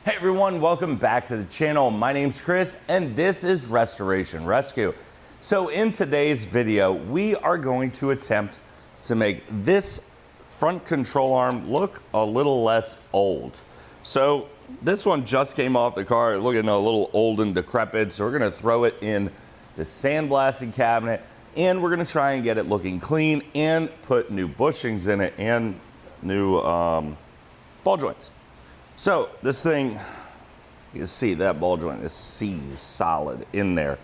Hey everyone, welcome back to the channel. My name's Chris and this is Restoration Rescue. So in today's video, we are going to attempt to make this front control arm look a little less old. So this one just came off the car, looking a little old and decrepit. So we're gonna throw it in the sandblasting cabinet and we're gonna try and get it looking clean and put new bushings in it and new ball joints. So this thing, you can see that ball joint is seized solid in there.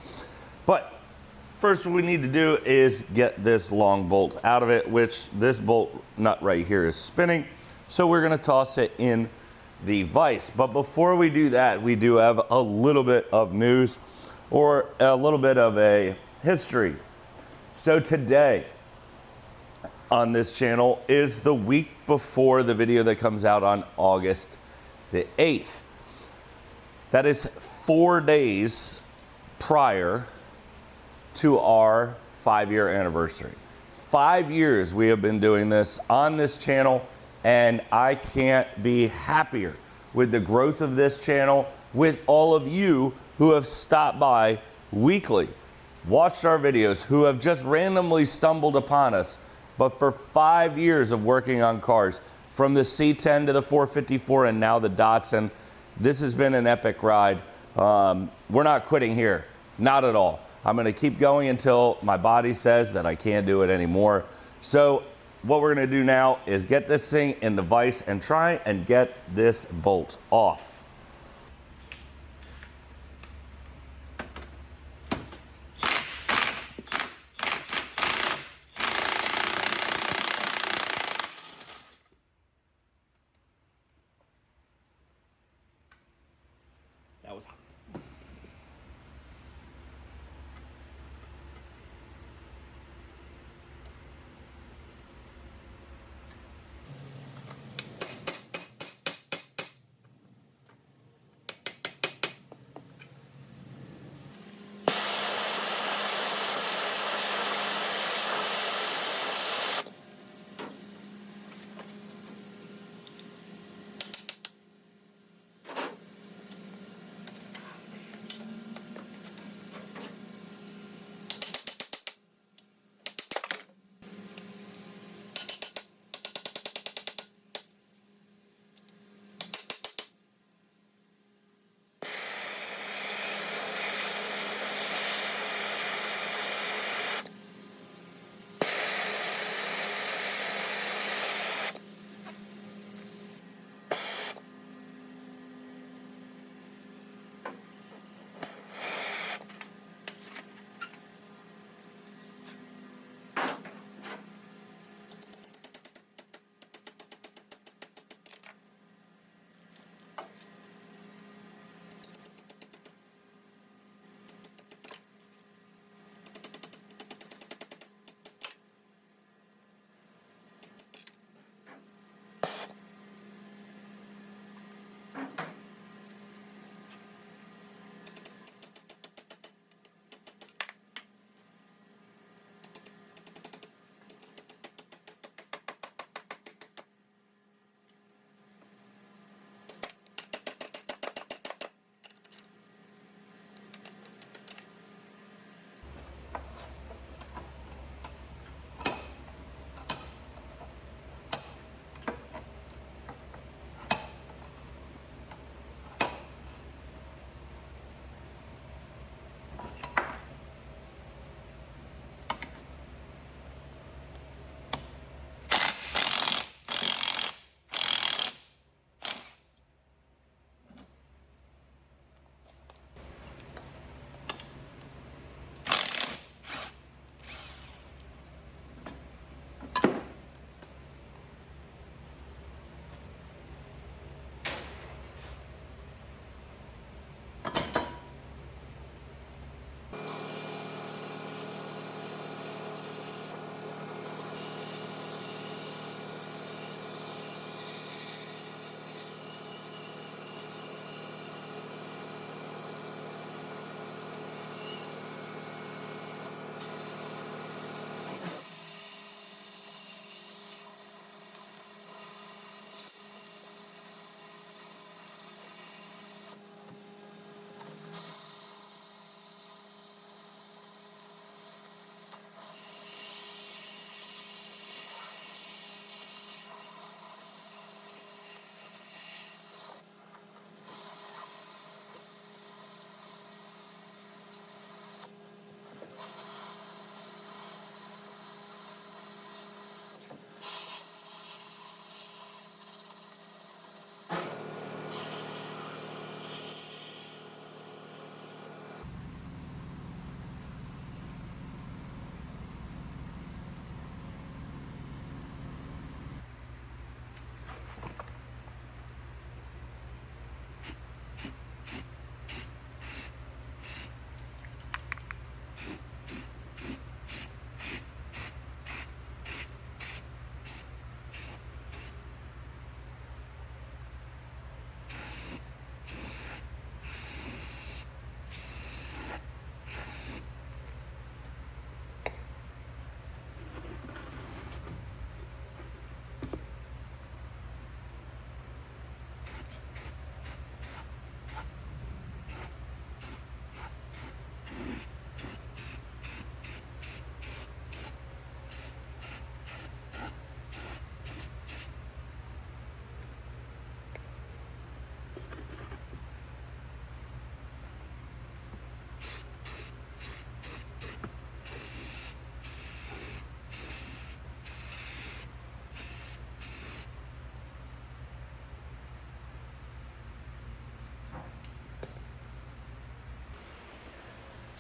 But first what we need to do is get this long bolt out of it, which this bolt nut right here is spinning. So we're gonna toss it in the vise. But before we do that, we do have a little bit of news or a little bit of a history. So today on this channel is the week before the video that comes out on August the 8th. That is 4 days prior to our 5-year anniversary. 5 years we have been doing this on this channel, and I can't be happier with the growth of this channel, with all of you who have stopped by weekly, watched our videos, who have just randomly stumbled upon us. But for 5 years of working on cars, from the C10 to the 454 and now the Datsun, this has been an epic ride. We're not quitting here, not at all. I'm gonna keep going until my body says that I can't do it anymore. So what we're gonna do now is get this thing in the vise and try and get this bolt off. That was hot.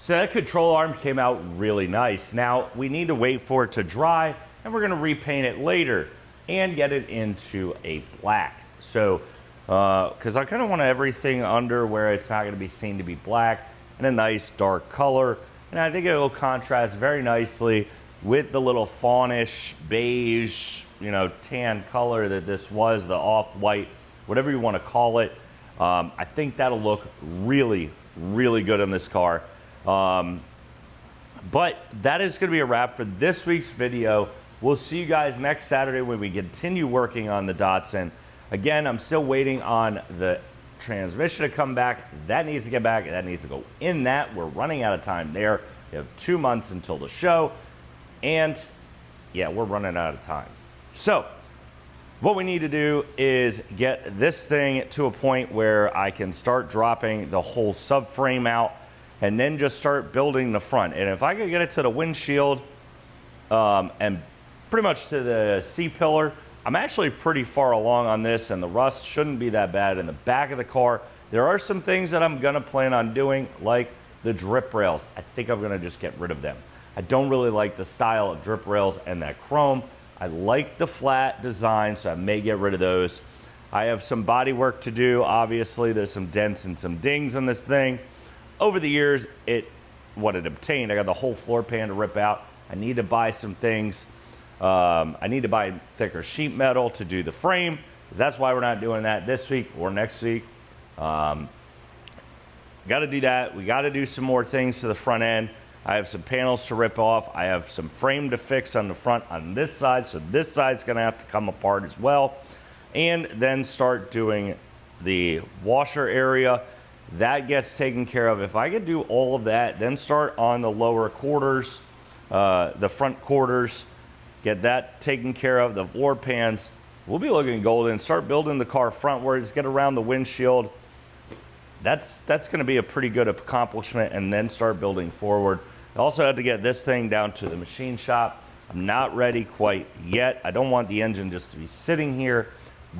So that control arm came out really nice. Now we need to wait for it to dry, and we're gonna repaint it later and get it into a black. So, because I kind of want everything under where it's not gonna be seen to be black, and a nice dark color. And I think it will contrast very nicely with the little fawnish, beige, you know, tan color that this was, the off-white, whatever you want to call it. I think that'll look really, really good on this car. But that is going to be a wrap for this week's video. We'll see you guys next Saturday when we continue working on the Datsun. Again, I'm still waiting on the transmission to come back. That needs to get back. That needs to go in that. We're running out of time there. We have 2 months until the show. And yeah, we're running out of time. So what we need to do is get this thing to a point where I can start dropping the whole subframe out and then just start building the front. And if I could get it to the windshield and pretty much to the C-pillar, I'm actually pretty far along on this, and the rust shouldn't be that bad in the back of the car. There are some things that I'm gonna plan on doing, like the drip rails. I think I'm gonna just get rid of them. I don't really like the style of drip rails and that chrome. I like the flat design, so I may get rid of those. I have some body work to do. Obviously, there's some dents and some dings on this thing. Over the years, what it obtained, I got the whole floor pan to rip out. I need to buy some things. I need to buy thicker sheet metal to do the frame, because that's why we're not doing that this week or next week. Got to do that. We got to do some more things to the front end. I have some panels to rip off. I have some frame to fix on the front on this side, so this side's gonna have to come apart as well. And then start doing the washer area. That gets taken care of. If I could do all of that, then start on the lower quarters, the front quarters, get that taken care of, the floor pans, we'll be looking golden. Start building the car frontwards, get around the windshield. That's gonna be a pretty good accomplishment, and then start building forward. I also had to get this thing down to the machine shop. I'm not ready quite yet. I don't want the engine just to be sitting here,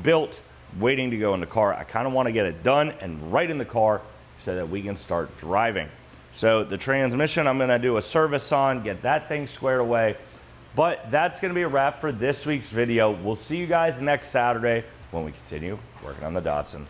built, waiting to go in the car. I kind of want to get it done and right in the car so that we can start driving. So the transmission, I'm going to do a service on, get that thing squared away. But that's going to be a wrap for this week's video. We'll see you guys next Saturday when we continue working on the Datsun.